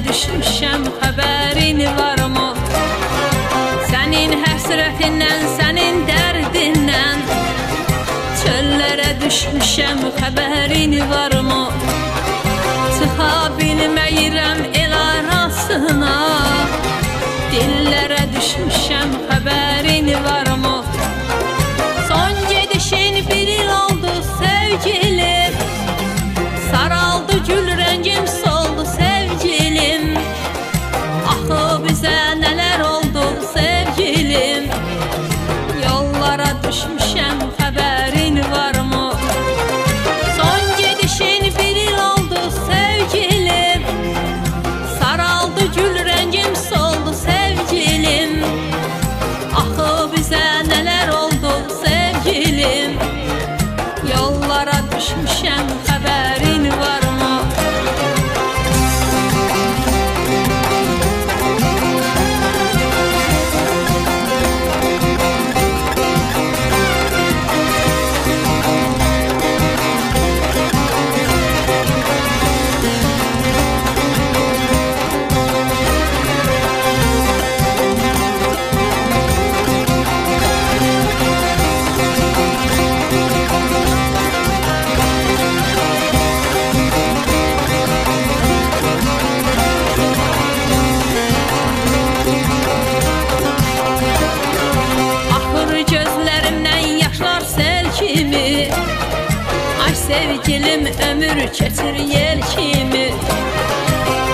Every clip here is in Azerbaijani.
düşmüşəm, xəbərin varmı? Sənin həsrətindən, sənin dərdindən çöllərə düşmüşəm, xəbərin varmı? Çıxa bilməyirəm el arasına, dillərə düşmüşəm, xəbərin varmı? Son gedişin bir il oldu sevgilim, saraldı gül rəngim, soldu sevgilim. Axı bizə nələr oldu sevgilim, yollara düşmüşəm, xəbərin varmı? Son gedişin bir il oldu sevgilim, saraldı gül rəngim, soldu sevgilim. Axı bizə nələr oldu sevgilim, yollara düşmüşəm, xəbərin varmı? Ay sevgilim, ömür keçir yel kimi.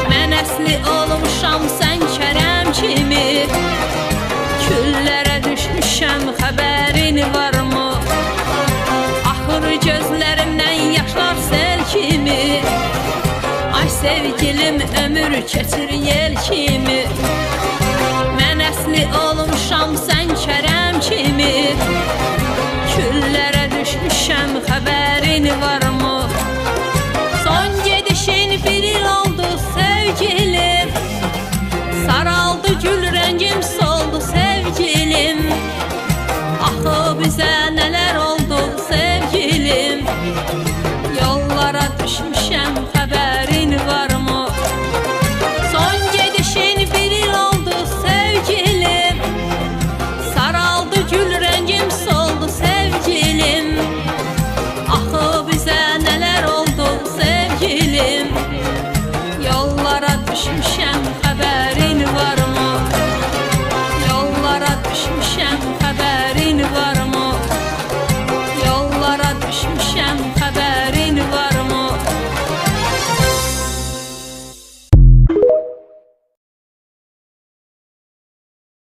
Mən əsli olmuşam sən kərəm kimi. Küllərə düşmüşəm, xəbərin varmı? Axır gözlərimdən yaşlar sel kimi. Ay sevgilim, ömür keçir yel kimi. Mən əsli olmuşam sən kərəm kimi. Küllərə düşmüşəm, xəbərin varmı?